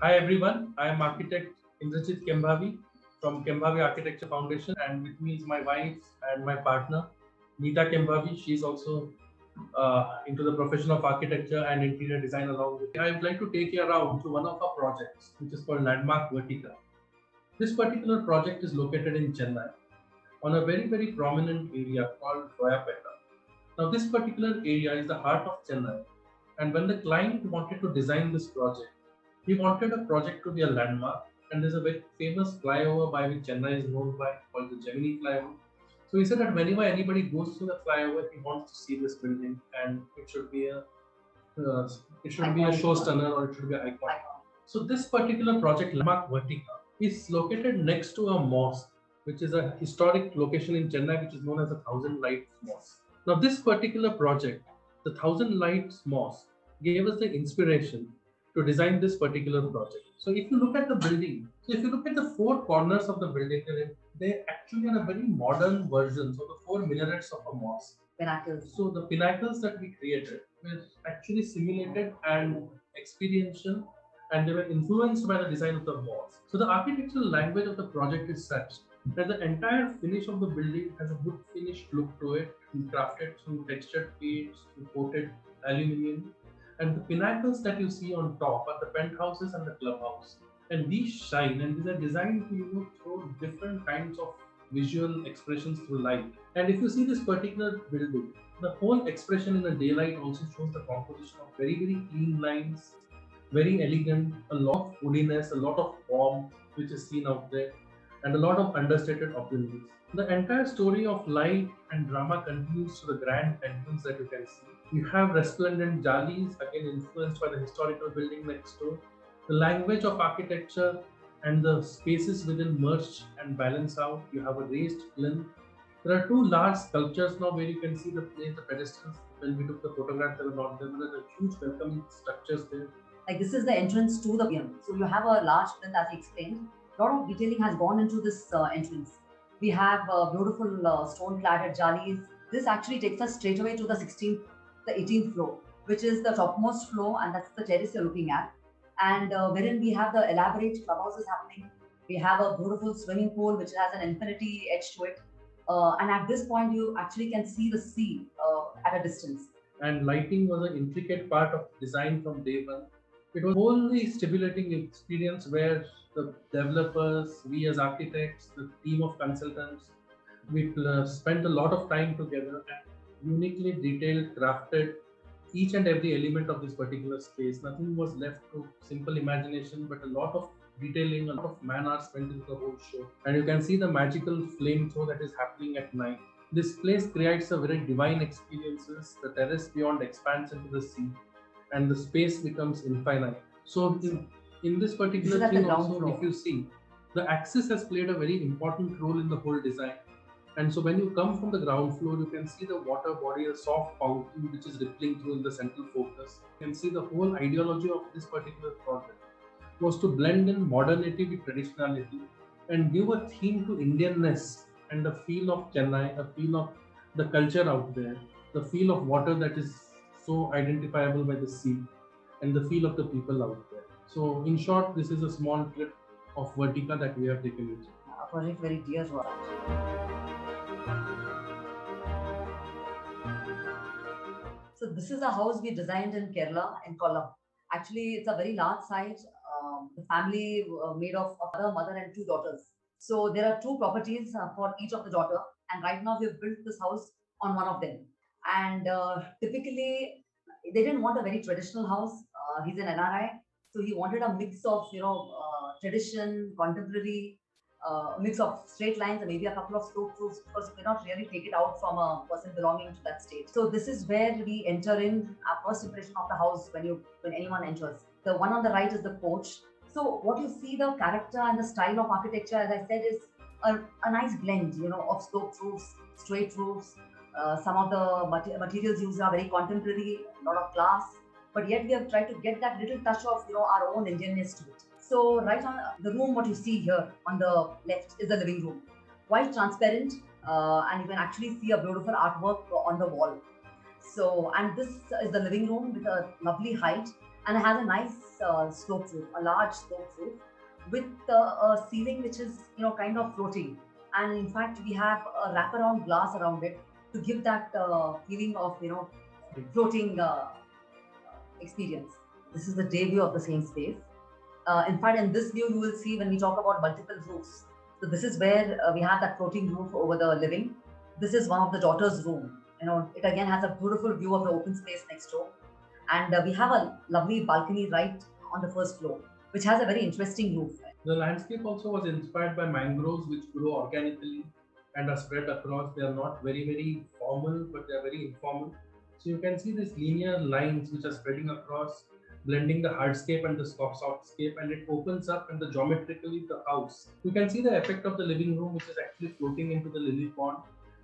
Hi everyone, I am architect Indrajeet Kembhavi from Kembhavi Architects Foundation, and with me is my wife and my partner Nita Kembhavi. She is also into the profession of architecture and interior design along with me. I would like to take you around to one of our projects, which is called Landmark Vertica. This particular project is located in Chennai on a very prominent area called Royapeta. Now this particular area is the heart of Chennai, and when the client wanted to design this project, he wanted a project to be a landmark, and there's a very famous flyover by which Chennai is known by called the Gemini flyover. So he said that whenever anybody goes through the flyover, he wants to see this building, and uh, it should be a showstunner or it should be an icon. So this particular project, Landmark Vertica, is located next to a mosque, which is a historic location in Chennai, which is known as the Thousand Lights Mosque. Now, this particular project, the Thousand Lights Mosque, gave us the inspiration to design this particular project. So if you look at the building, so if you look at the four corners of the building, they actually are a very modern version. So the four minarets of a mosque. Pinnacles. So the pinnacles that we created were actually simulated and experiential, and they were influenced by the design of the mosque. So the architectural language of the project is such that the entire finish of the building has a wood finished look to it, crafted through textured paints, through coated aluminium. And the pinnacles that you see on top are the penthouses and the clubhouse. And these shine, and these are designed to throw different kinds of visual expressions through light. And if you see this particular building, the whole expression in the daylight also shows the composition of very clean lines, very elegant, a lot of woodiness, a lot of warmth which is seen out there, and a lot of understated opulence. The entire story of light and drama continues to the grand entrance that you can see. You have resplendent jalis, again influenced by the historical building next door. The language of architecture and the spaces within merge and balance out. You have a raised plinth. There are two large sculptures now where you can see the pedestals. When we took the photograph, there were not there. There are huge welcoming structures there. Like this is the entrance to the museum. So you have a large plinth, as I explained. A lot of detailing has gone into this entrance. We have beautiful stone-cladded jalis. This actually takes us straight away to the 18th floor, which is the topmost floor, and that's the terrace you're looking at. And wherein we have the elaborate clubhouses happening. We have a beautiful swimming pool, which has an infinity edge to it. And at this point, you actually can see the sea at a distance. And lighting was an intricate part of design from day one. It was a wholly stimulating experience where the developers, we as architects, the team of consultants, we spent a lot of time together and uniquely detailed, crafted each and every element of this particular space. Nothing was left to simple imagination, but a lot of detailing, a lot of man hours spent into the whole show. And you can see the magical flame show that is happening at night. This place creates a very divine experiences. The terrace beyond expands into the sea, and the space becomes infinite. So in this particular thing also, if you see, the axis has played a very important role in the whole design. And so when you come from the ground floor, you can see the water body, a soft fountain which is rippling through in the central focus. You can see the whole ideology of this particular project was to blend in modernity with traditionality and give a theme to Indianness and the feel of Chennai, a feel of the culture out there, the feel of water that is so identifiable by the sea, and the feel of the people out there. So in short, this is a small clip of Vertica that we have taken into. A project very dear to us. So this is a house we designed in Kerala, in Kollam. Actually, it's a very large site. The family made of a father, mother, and two daughters. So there are two properties for each of the daughter. And right now we've built this house on one of them. And typically, they didn't want a very traditional house. He's an NRI, so he wanted a mix of tradition, contemporary, mix of straight lines, and maybe a couple of slope roofs, because you cannot really take it out from a person belonging to that state. So this is where we enter in our first impression of the house when anyone enters. The one on the right is the porch. So what you see, the character and the style of architecture, as I said, is a nice blend, of sloped roofs, straight roofs. Some of the materials used are very contemporary, a lot of glass, but yet we have tried to get that little touch of our own Indianness to it. So right on the room, what you see here on the left is the living room, quite transparent, and you can actually see a beautiful artwork on the wall. So, and this is the living room with a lovely height. and it has a nice sloped roof, a large sloped roof with a ceiling which is kind of floating. And in fact, we have a wraparound glass around it to give that feeling of floating experience. This is the day view of the same space. In fact, in this view, you will see when we talk about multiple roofs. So this is where we have that floating roof over the living. This is one of the daughter's room. It again has a beautiful view of the open space next door. And we have a lovely balcony right on the first floor, which has a very interesting roof. The landscape also was inspired by mangroves which grow organically and are spread across. They are not very, very formal, but they are very informal. So you can see these linear lines which are spreading across, blending the hardscape and the softscape, and it opens up and the geometrically the house. You can see the effect of the living room which is actually floating into the lily pond,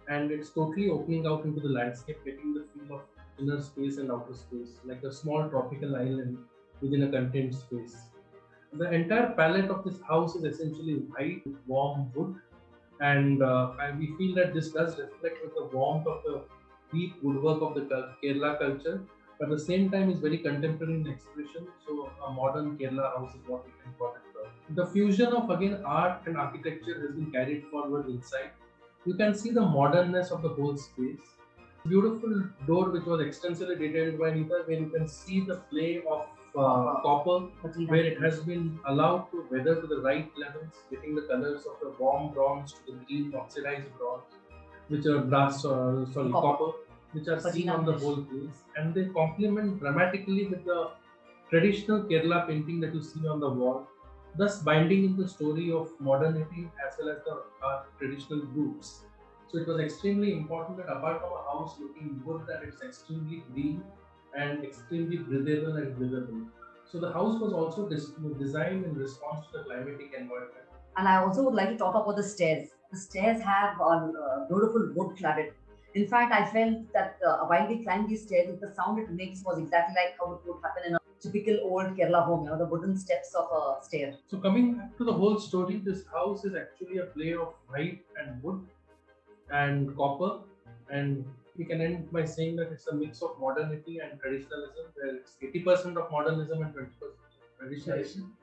and it's totally opening out into the landscape, getting the feel of inner space and outer space, like a small tropical island within a contained space. The entire palette of this house is essentially white with warm wood, and we feel that this does reflect with the warmth of the deep woodwork of the Kerala culture, but at the same time is very contemporary in expression. So a modern Kerala house is what we can call it. The fusion of again art and architecture has been carried forward inside. You can see the modernness of the whole space. Beautiful door which was extensively detailed by Nita, where you can see the play of copper, where it has been allowed to weather to the right levels, getting the colors of the warm bronze to the green oxidized bronze, which are copper, which are seen on the whole place, and they complement dramatically with the traditional Kerala painting that you see on the wall, thus binding in the story of modernity as well as the traditional roots. So it was extremely important that apart from a house looking good, that it's extremely green and extremely breathable and livable. So the house was also designed in response to the climatic environment. And I also would like to talk about the stairs. The stairs have a beautiful wood cladded. In fact, I felt that while we climbed these stairs, the sound it makes was exactly like how it would happen in a typical old Kerala home, the wooden steps of a stair. So coming back to the whole story, this house is actually a play of white and wood and copper, and we can end by saying that it's a mix of modernity and traditionalism, where it's 80% of modernism and 20% traditionalism.